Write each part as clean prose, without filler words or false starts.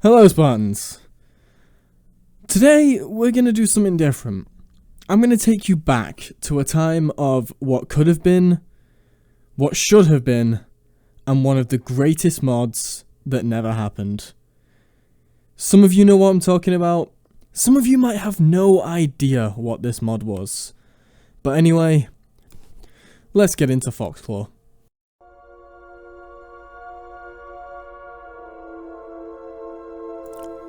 Hello Spartans! Today we're going to do something different. I'm going to take you back to a time of what could have been, what should have been, and one of the greatest mods that never happened. Some of you know what I'm talking about. Some of you might have no idea what this mod was. But anyway, let's get into foxclore.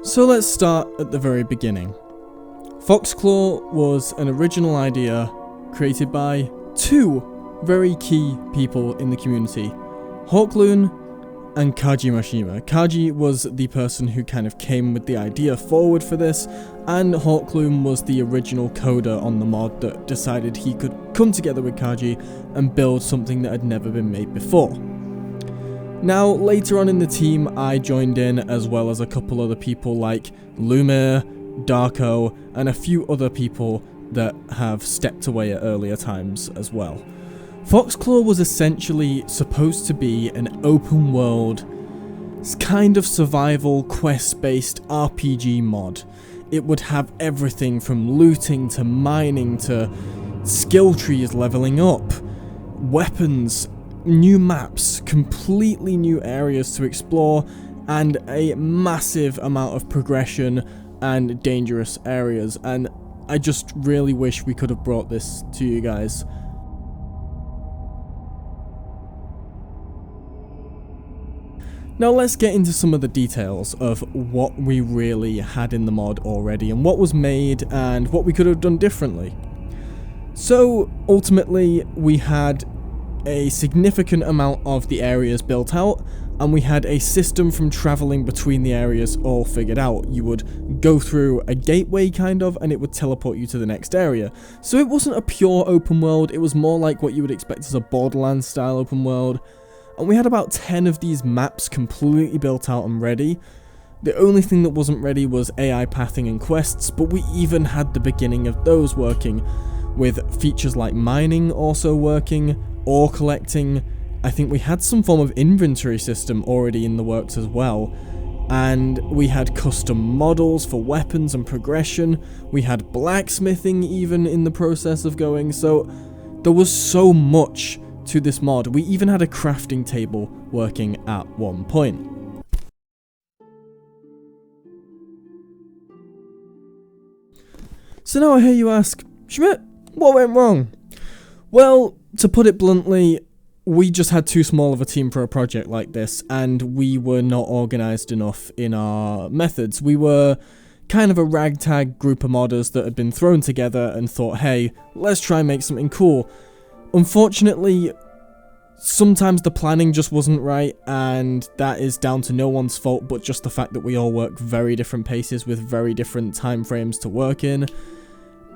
So let's start at the very beginning. Foxclore was an original idea created by two very key people in the community, Hawkloon and Kajimashima. Kaji was the person who kind of came with the idea forward for this, and Hawkloon was the original coder on the mod that decided he could come together with Kaji and build something that had never been made before. Now, later on in the team, I joined in, as well as a couple other people like Loomirr, Darko, and a few other people that have stepped away at earlier times as well. Foxclore was essentially supposed to be an open world, kind of survival quest-based RPG mod. It would have everything from looting to mining to skill trees leveling up, weapons, new maps, completely new areas to explore, and a massive amount of progression and dangerous areas. And I just really wish we could have brought this to you guys. Now let's get into some of the details of what we really had in the mod already and what was made and what we could have done differently. So ultimately we had a significant amount of the areas built out, and we had a system from travelling between the areas all figured out. You would go through a gateway kind of, and it would teleport you to the next area. So it wasn't a pure open world, it was more like what you would expect as a Borderlands style open world. And we had about 10 of these maps completely built out and ready. The only thing that wasn't ready was AI pathing and quests, but we even had the beginning of those working, with features like mining also working, ore collecting. I think we had some form of inventory system already in the works as well. And we had custom models for weapons and progression. We had blacksmithing even in the process of going, so there was so much to this mod. We even had a crafting table working at one point. So now I hear you ask, Schmidt, what went wrong? Well, to put it bluntly, we just had too small of a team for a project like this, and we were not organised enough in our methods. We were kind of a ragtag group of modders that had been thrown together and thought, hey, let's try and make something cool. Unfortunately, sometimes the planning just wasn't right, and that is down to no one's fault but just the fact that we all work very different paces with very different time frames to work in.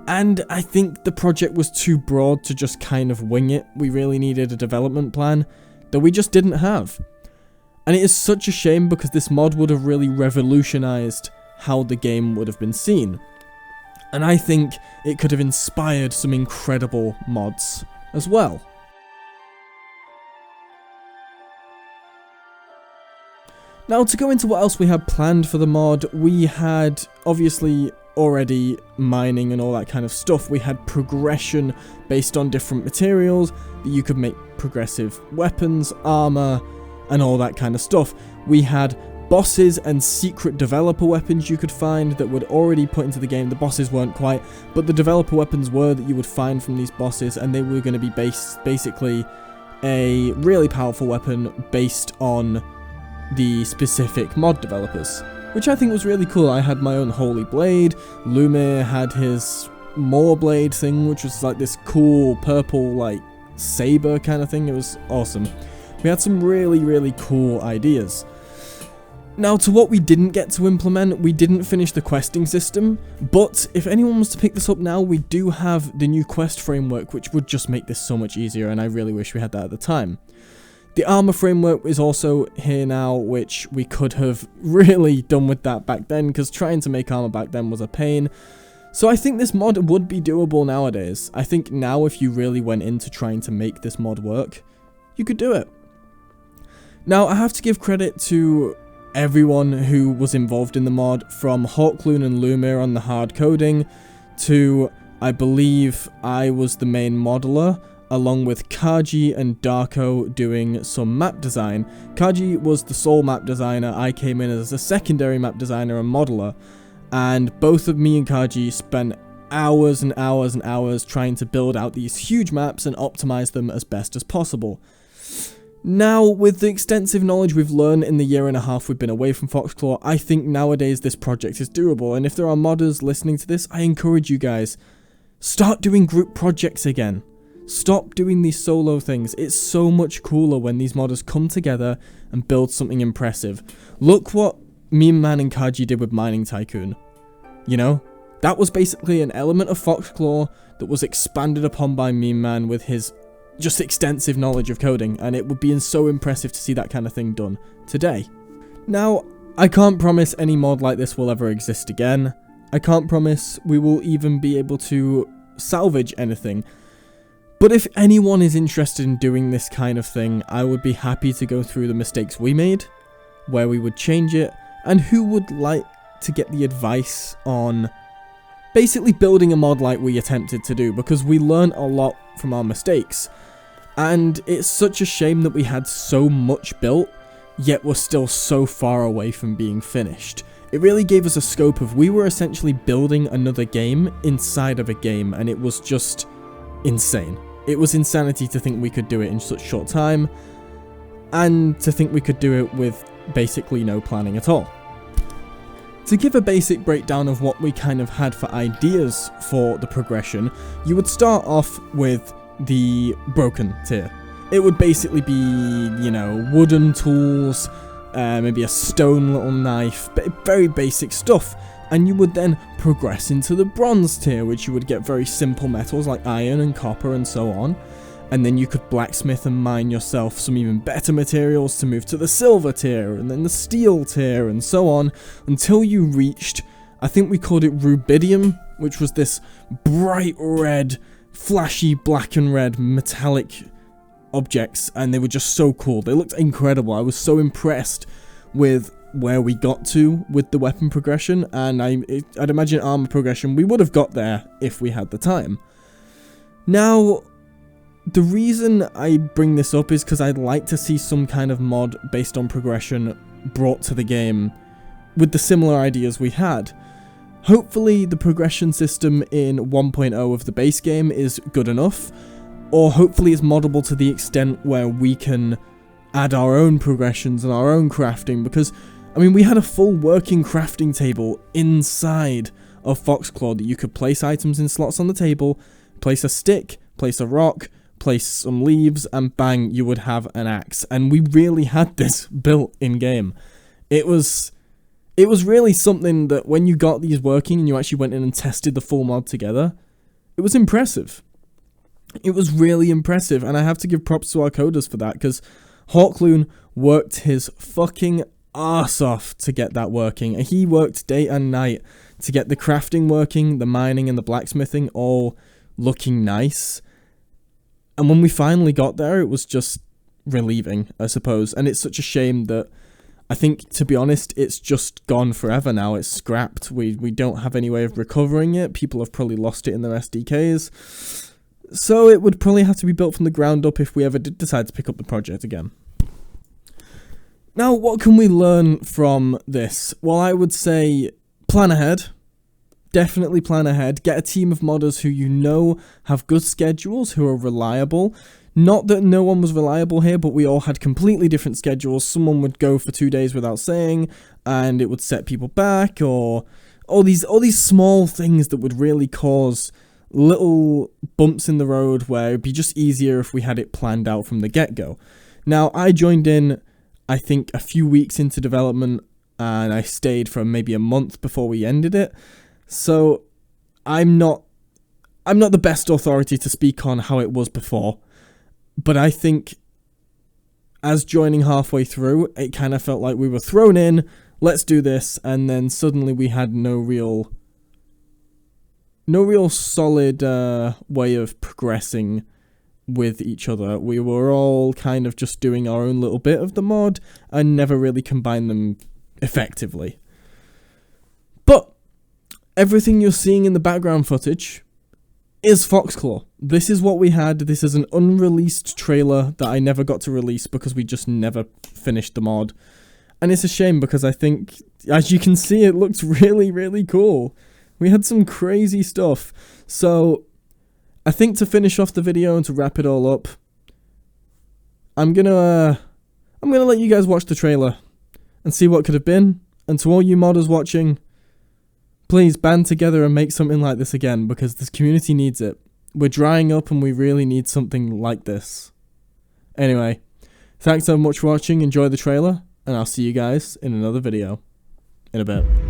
And I think the project was too broad to just kind of wing it. We really needed a development plan that we just didn't have. And it is such a shame because this mod would have really revolutionized how the game would have been seen. And I think it could have inspired some incredible mods as well. Now, to go into what else we had planned for the mod, we had obviously already mining and all that kind of stuff. We had progression based on different materials that you could make progressive weapons, armor, and all that kind of stuff. We had bosses and secret developer weapons you could find that would already put into the game. The bosses weren't quite, but the developer weapons were that you would find from these bosses, and they were going to be basically a really powerful weapon based on the specific mod developers, which I think was really cool. I had my own holy blade, Loomirr had his Moor blade thing, which was like this cool purple like saber kind of thing. It was awesome. We had some really cool ideas. Now, to what we didn't get to implement, we didn't finish the questing system, but if anyone was to pick this up now, we do have the new quest framework, which would just make this so much easier, and I really wish we had that at the time. The armor framework is also here now, which we could have really done with that back then, because trying to make armor back then was a pain. So I think this mod would be doable nowadays. I think now if you really went into trying to make this mod work, you could do it. Now, I have to give credit to everyone who was involved in the mod, from Hawkloon and Loomirr on the hard coding, to, I believe, I was the main modeler, along with Kaji and Darko doing some map design. Kaji was the sole map designer, I came in as a secondary map designer and modeler, and both of me and Kaji spent hours and hours and hours trying to build out these huge maps and optimize them as best as possible. Now, with the extensive knowledge we've learned in the year and a half we've been away from foxclore, I think nowadays this project is doable, and if there are modders listening to this, I encourage you guys, start doing group projects again. Stop doing these solo things. It's so much cooler when these modders come together and build something impressive. Look what Meme Man and Kaji did with Mining Tycoon. You know? That was basically an element of foxclore that was expanded upon by Meme Man with his just extensive knowledge of coding, and it would be so impressive to see that kind of thing done today. Now, I can't promise any mod like this will ever exist again. I can't promise we will even be able to salvage anything. But if anyone is interested in doing this kind of thing, I would be happy to go through the mistakes we made, where we would change it, and who would like to get the advice on basically building a mod like we attempted to do, because we learned a lot from our mistakes. And it's such a shame that we had so much built, yet we're still so far away from being finished. It really gave us a scope of, we were essentially building another game inside of a game, and it was just insane. It was insanity to think we could do it in such short time, and to think we could do it with basically no planning at all. To give a basic breakdown of what we kind of had for ideas for the progression, you would start off with the broken tier. It would basically be, you know, wooden tools, maybe a stone little knife, very basic stuff. And you would then progress into the bronze tier, which you would get very simple metals like iron and copper and so on. And then you could blacksmith and mine yourself some even better materials to move to the silver tier, and then the steel tier, and so on, until you reached, I think we called it rubidium, which was this bright red, flashy black and red metallic objects, and they were just so cool. They looked incredible. I was so impressed with where we got to with the weapon progression, and I'd imagine armor progression, we would have got there if we had the time. Now, the reason I bring this up is because I'd like to see some kind of mod based on progression brought to the game with the similar ideas we had. Hopefully the progression system in 1.0 of the base game is good enough, or hopefully it's moddable to the extent where we can add our own progressions and our own crafting, because, I mean, we had a full working crafting table inside of foxclore that you could place items in slots on the table, place a stick, place a rock, place some leaves, and bang, you would have an axe. And we really had this built in game. It was really something that when you got these working and you actually went in and tested the full mod together, it was impressive. It was really impressive, and I have to give props to our coders for that, because Hawkloon worked his fucking arse off to get that working. He worked day and night to get the crafting working, the mining and the blacksmithing all looking nice. And when we finally got there, it was just relieving, I suppose. And it's such a shame that, I think, to be honest, it's just gone forever now. It's scrapped. We don't have any way of recovering it. People have probably lost it in their SDKs. So it would probably have to be built from the ground up if we ever did decide to pick up the project again. Now, what can we learn from this? Well, I would say plan ahead. Definitely plan ahead. Get a team of modders who you know have good schedules, who are reliable. Not that no one was reliable here, but we all had completely different schedules. Someone would go for 2 days without saying, and it would set people back, or all these small things that would really cause little bumps in the road where it'd be just easier if we had it planned out from the get-go. Now, I joined in, I think, a few weeks into development, and I stayed for maybe a month before we ended it. So I'm not the best authority to speak on how it was before, but I think as joining halfway through, it kind of felt like we were thrown in, let's do this, and then suddenly we had no real solid way of progressing with each other. We were all kind of just doing our own little bit of the mod and never really combined them effectively. But everything you're seeing in the background footage is foxclore. This is what we had. This is an unreleased trailer that I never got to release because we just never finished the mod. And it's a shame because I think, as you can see, it looks really, really cool. We had some crazy stuff. So I think to finish off the video and to wrap it all up, I'm gonna let you guys watch the trailer and see what could have been. And to all you modders watching, please band together and make something like this again, because this community needs it. We're drying up and we really need something like this. Anyway, thanks so much for watching, enjoy the trailer, and I'll see you guys in another video in a bit.